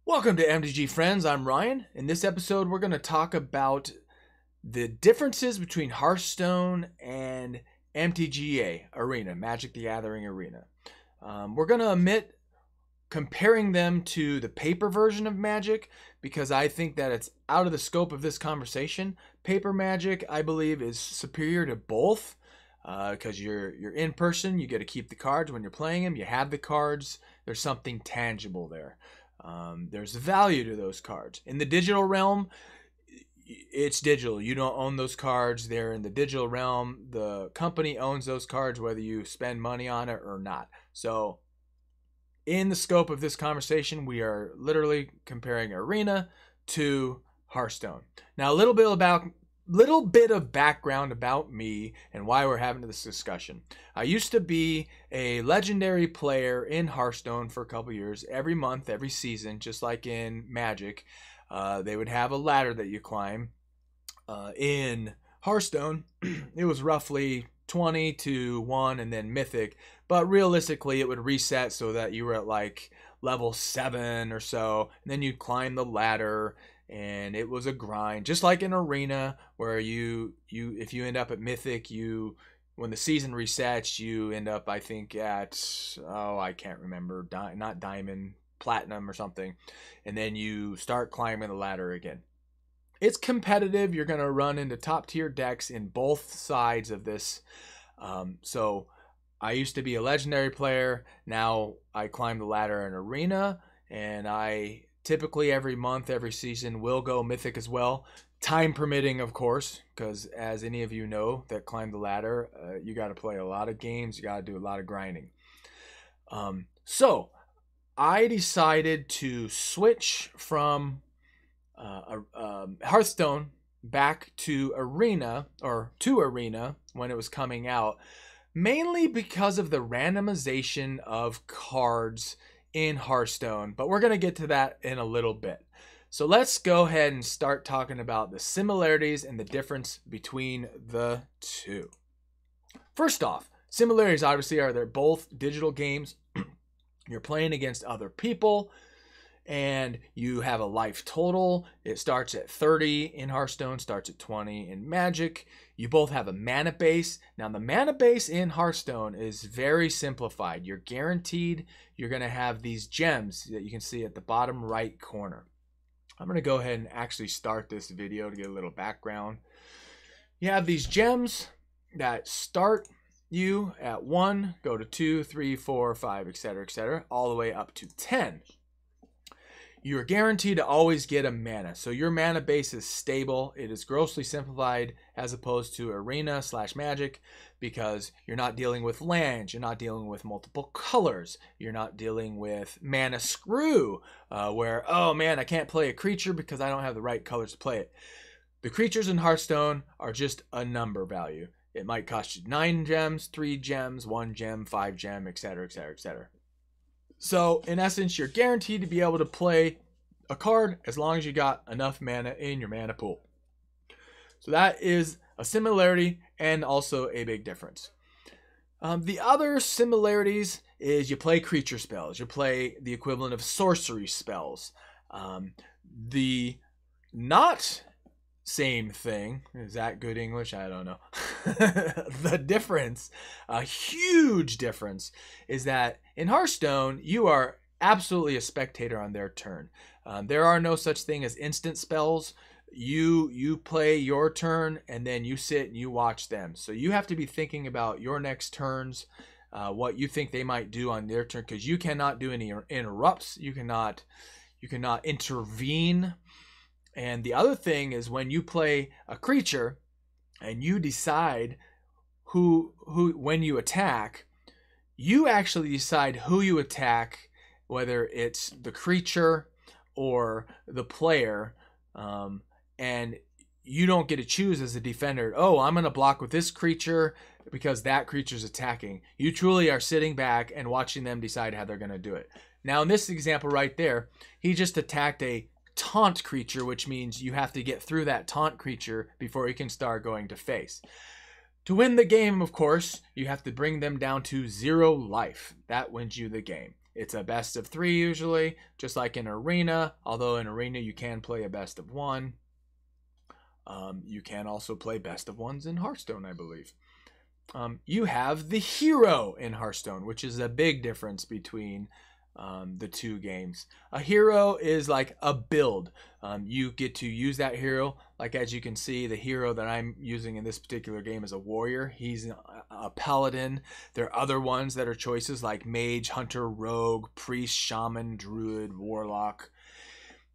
Welcome to MTG Friends. I'm Ryan. In this episode, we're going to talk about the differences between Hearthstone and MTGA Arena, Magic the Gathering Arena. We're going to omit comparing them to the paper version of Magic because I think that it's out of the scope of this conversation. Paper Magic, I believe, is superior to both because you're in person. You get to keep the cards when you're playing them. You have the cards. There's something tangible there. There's value to those cards. In the digital realm, it's digital. You don't own those cards. They're in the digital realm. The company owns those cards whether you spend money on it or not. So in the scope of this conversation, we are literally comparing Arena to Hearthstone. Now, a little bit of background about me and why we're having this discussion. I used to be a legendary player in Hearthstone for a couple years. Every month, every season, just like in Magic, they would have a ladder that you climb. In Hearthstone, it was roughly 20 to 1 and then Mythic, but realistically it would reset so that you were at like level 7 or so, and then you'd climb the ladder. And it was a grind, just like in Arena, where if you end up at Mythic, when the season resets, you end up, I think, at I can't remember, not Diamond, Platinum or something, and then you start climbing the ladder again. It's competitive. You're gonna run into top tier decks in both sides of this. So I used to be a legendary player. Now I climb the ladder in Arena, and I typically every month, every season will go Mythic as well. Time permitting, of course, because as any of you know that climb the ladder, you got to play a lot of games. You got to do a lot of grinding. So I decided to switch from Hearthstone back to Arena, when it was coming out, mainly because of the randomization of cards in Hearthstone, but we're going to get to that in a little bit. So let's go ahead and start talking about the similarities and the difference between the two. First off, similarities obviously are they're both digital games. You're playing against other people and you have a life total. It starts at 30 in Hearthstone, starts at 20 in Magic. You both have a mana base. Now, the mana base in Hearthstone is very simplified. You're guaranteed you're going to have these gems that you can see at the bottom right corner. I'm going to go ahead and actually start this video to get a little background. You have these gems that start you at 1, go to 2, 3, 4, 5, etc., all the way up to 10. You're guaranteed to always get a mana. So your mana base is stable. It is grossly simplified as opposed to Arena/Magic because you're not dealing with lands. You're not dealing with multiple colors. You're not dealing with mana screw where, oh man, I can't play a creature because I don't have the right colors to play it. The creatures in Hearthstone are just a number value. It might cost you 9 gems, 3 gems, 1 gem, 5 gem, etc., etc., etc. So, in essence, you're guaranteed to be able to play a card as long as you got enough mana in your mana pool. So that is a similarity and also a big difference. The other similarities is you play creature spells. You play the equivalent of sorcery spells. The not same thing, is that good English? I don't know. The difference, a huge difference, is that in Hearthstone, you are absolutely a spectator on their turn. There are no such thing as instant spells. You play your turn and then you sit and you watch them. So you have to be thinking about your next turns, what you think they might do on their turn, because you cannot do any interrupts. You cannot intervene. And the other thing is when you play a creature and you decide when you attack, you actually decide who you attack, whether it's the creature or the player, and you don't get to choose as a defender, oh, I'm going to block with this creature because that creature's attacking. You truly are sitting back and watching them decide how they're going to do it. Now, in this example right there, he just attacked a taunt creature, which means you have to get through that taunt creature before you can start going to face. To win the game, of course, you have to bring them down to 0 life. That wins you the game. It's a best of 3 usually, just like in Arena, although in Arena you can play a best of 1. You can also play best of 1s in Hearthstone, I believe. You have the hero in Hearthstone, which is a big difference between the two games. A hero is like a build. You get to use that hero. Like as you can see, the hero that I'm using in this particular game is a warrior. He's a paladin. There are other ones that are choices like mage, hunter, rogue, priest, shaman, druid, warlock.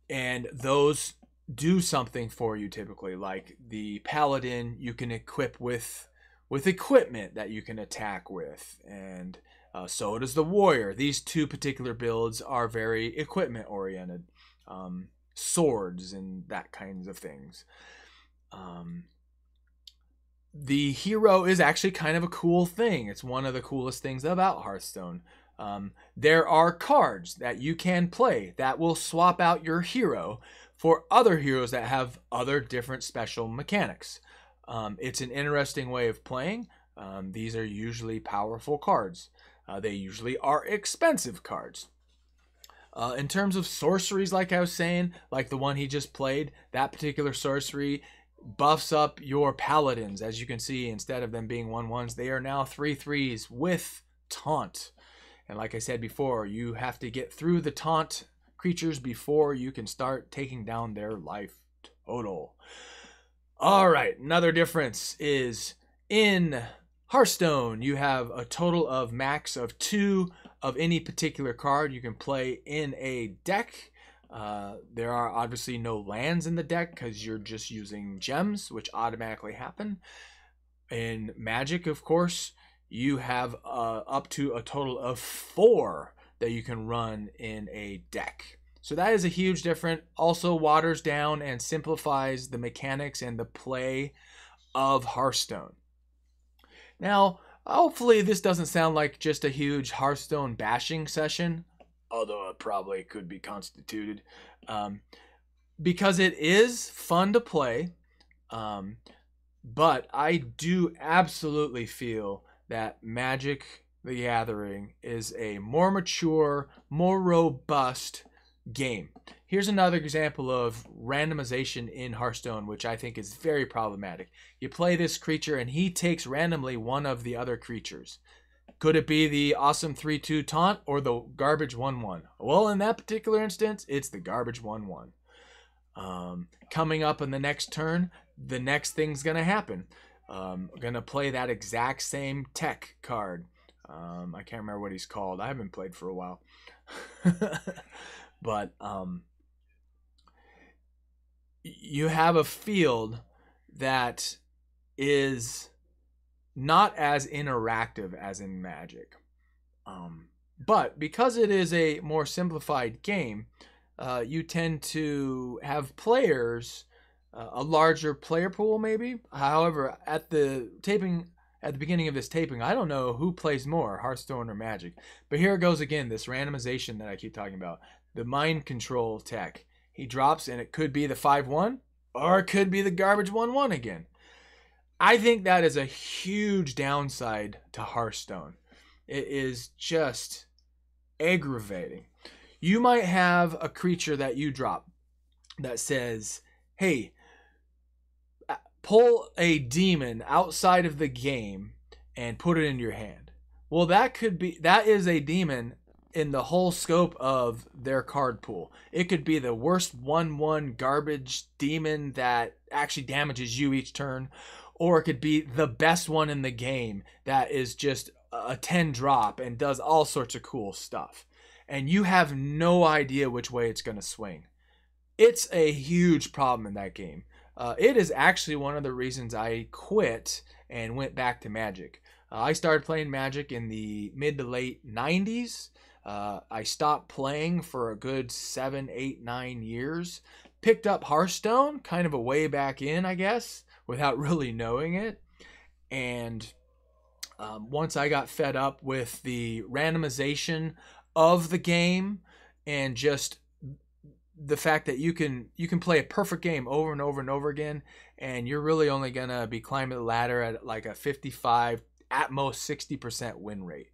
And those do something for you typically. Like the paladin, you can equip with equipment that you can attack with, and so does the warrior. These two particular builds are very equipment oriented, swords and that kinds of things. The hero is actually kind of a cool thing. It's one of the coolest things about Hearthstone. There are cards that you can play that will swap out your hero for other heroes that have other different special mechanics. It's an interesting way of playing. These are usually powerful cards. They usually are expensive cards. In terms of sorceries, like I was saying, like the one he just played, that particular sorcery buffs up your paladins. As you can see, instead of them being 1/1s, they are now 3/3s with taunt. And like I said before, you have to get through the taunt creatures before you can start taking down their life total. All right, another difference is in Hearthstone, you have a total of max of 2 of any particular card you can play in a deck. There are obviously no lands in the deck because you're just using gems, which automatically happen. In Magic, of course, you have up to a total of 4 that you can run in a deck. So that is a huge difference. Also waters down and simplifies the mechanics and the play of Hearthstone. Now, hopefully this doesn't sound like just a huge Hearthstone bashing session, although it probably could be constituted, because it is fun to play. But I do absolutely feel that Magic the Gathering is a more mature, more robust game. Here's another example of randomization in Hearthstone, which I think is very problematic. You play this creature and he takes randomly one of the other creatures. Could it be the awesome 3/2 taunt or the garbage 1/1? Well, in that particular instance, it's the garbage 1/1. Coming up in the next turn, the next thing's going to happen. I'm going to play that exact same tech card. I can't remember what he's called. I haven't played for a while. But you have a field that is not as interactive as in Magic. But because it is a more simplified game, you tend to have players, a larger player pool maybe. However, at the beginning of this taping, I don't know who plays more, Hearthstone or Magic. But here it goes again, this randomization that I keep talking about. The mind control tech. He drops and it could be the 5/1 or it could be the garbage 1/1 again. I think that is a huge downside to Hearthstone. It is just aggravating. You might have a creature that you drop that says, hey, pull a demon outside of the game and put it in your hand. Well, that is a demon in the whole scope of their card pool. It could be the worst 1/1 garbage demon that actually damages you each turn, or it could be the best one in the game that is just a 10 drop and does all sorts of cool stuff. And you have no idea which way it's going to swing. It's a huge problem in that game. It is actually one of the reasons I quit and went back to Magic. I started playing Magic in the mid to late 90s. I stopped playing for a good 7, 8, 9 years. Picked up Hearthstone, kind of a way back in, I guess, without really knowing it. And once I got fed up with the randomization of the game and just the fact that you can play a perfect game over and over and over again, and you're really only going to be climbing the ladder at like a 55, at most 60% win rate.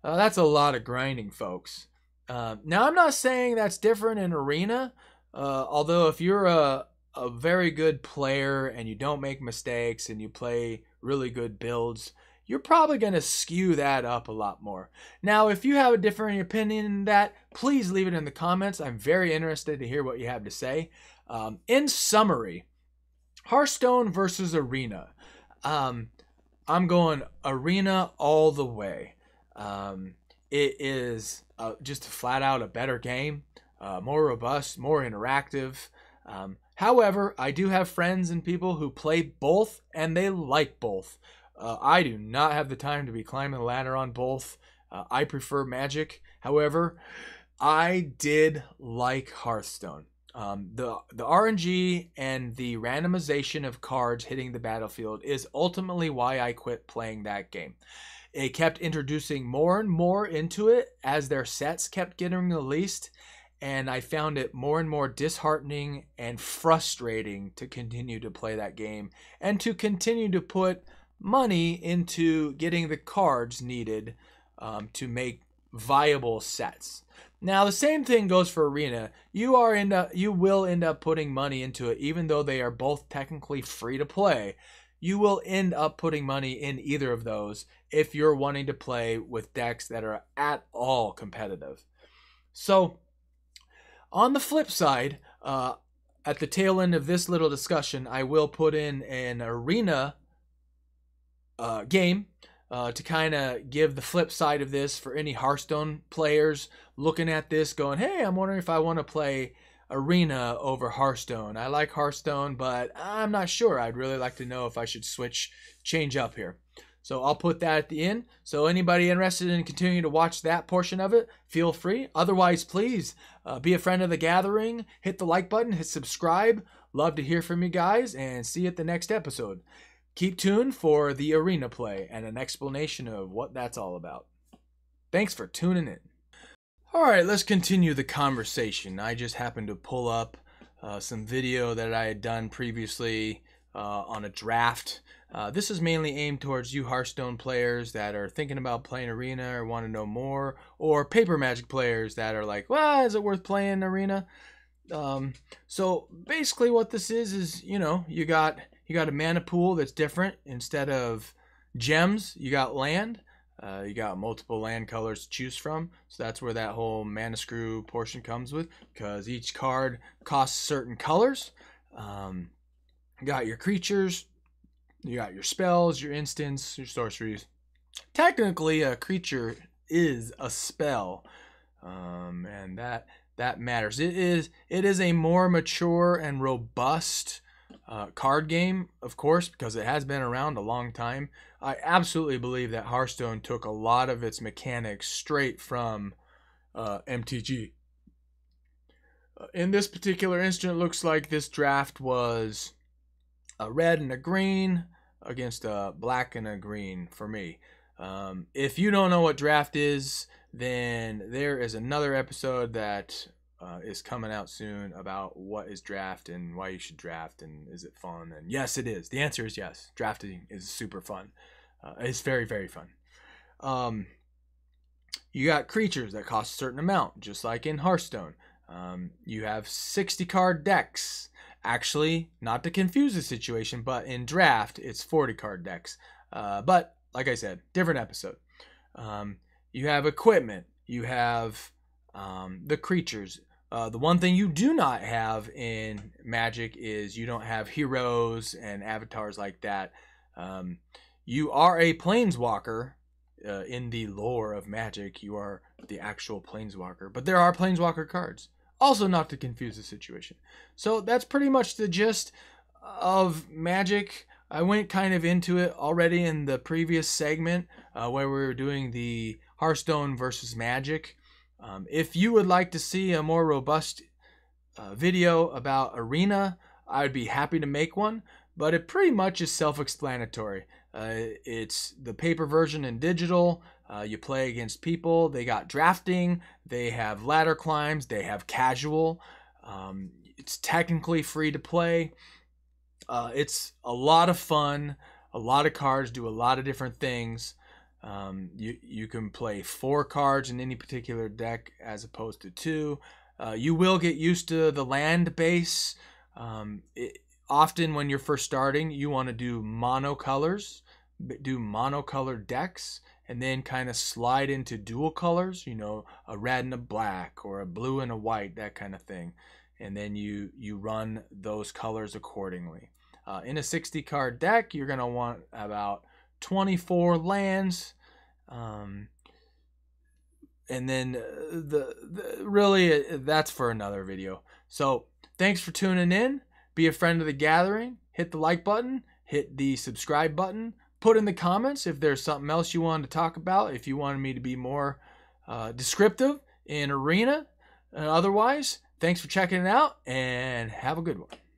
That's a lot of grinding, folks. Now, I'm not saying that's different in Arena, although if you're a very good player and you don't make mistakes and you play really good builds, you're probably going to skew that up a lot more. Now, if you have a different opinion than that, please leave it in the comments. I'm very interested to hear what you have to say. In summary, Hearthstone versus Arena. I'm going Arena all the way. It is just flat out a better game, more robust, more interactive. However, I do have friends and people who play both, and they like both. I do not have the time to be climbing the ladder on both. I prefer Magic. However, I did like Hearthstone. The RNG and the randomization of cards hitting the battlefield is ultimately why I quit playing that game. It kept introducing more and more into it as their sets kept getting released, and I found it more and more disheartening and frustrating to continue to play that game and to continue to put money into getting the cards needed to make viable sets. Now, the same thing goes for Arena. You will end up putting money into it, even though they are both technically free to play. You will end up putting money in either of those if you're wanting to play with decks that are at all competitive. So, on the flip side, at the tail end of this little discussion, I will put in an Arena game to kind of give the flip side of this for any Hearthstone players looking at this going, hey, I'm wondering if I want to play Arena over Hearthstone. I like Hearthstone, but I'm not sure. I'd really like to know if I should change up here. So I'll put that at the end. So anybody interested in continuing to watch that portion of it, feel free. Otherwise, please be a friend of the gathering. Hit the like button, hit subscribe. Love to hear from you guys, and see you at the next episode. Keep tuned for the Arena play and an explanation of what that's all about. Thanks for tuning in. All right, let's continue the conversation. I just happened to pull up some video that I had done previously on a draft. This is mainly aimed towards you Hearthstone players that are thinking about playing Arena or want to know more, or paper Magic players that are like, well, is it worth playing Arena? So basically what this is, you know, you got a mana pool that's different. Instead of gems, you got land. You got multiple land colors to choose from. So that's where that whole mana screw portion comes with, because each card costs certain colors. You got your creatures, you got your spells, your instants, your sorceries. Technically, a creature is a spell, and that matters. It is a more mature and robust card game, of course, because it has been around a long time. I absolutely believe that Hearthstone took a lot of its mechanics straight from MTG. In this particular instance, it looks like this draft was a red and a green against a black and a green for me. If you don't know what draft is, then there is another episode that is coming out soon about what is draft and why you should draft and is it fun. And yes, it is. The answer is yes. Drafting is super fun. It's very, very fun. You got creatures that cost a certain amount, just like in Hearthstone. You have 60 card decks. Actually, not to confuse the situation, but in draft, it's 40 card decks. But like I said, different episode. You have equipment. You have the creatures. The one thing you do not have in Magic is you don't have heroes and avatars like that. You are a planeswalker in the lore of Magic. You are the actual planeswalker, but there are planeswalker cards. Also, not to confuse the situation. So that's pretty much the gist of Magic. I went kind of into it already in the previous segment where we were doing the Hearthstone versus Magic. If you would like to see a more robust video about Arena, I'd be happy to make one, but it pretty much is self-explanatory. It's the paper version and digital. You play against people. They got drafting. They have ladder climbs. They have casual. It's technically free to play. It's a lot of fun. A lot of cards do a lot of different things. You can play 4 cards in any particular deck as opposed to 2. You will get used to the land base. Often when you're first starting, you want to do monocolors, do monocolored decks, and then kind of slide into dual colors, you know, a red and a black or a blue and a white, that kind of thing. And then you run those colors accordingly. In a 60 card deck, you're going to want about 24 lands. And then really that's for another video. So thanks for tuning in. Be a friend of the gathering. Hit the like button. Hit the subscribe button. Put in the comments if there's something else you wanted to talk about. If you wanted me to be more descriptive in Arena. Otherwise, thanks for checking it out and have a good one.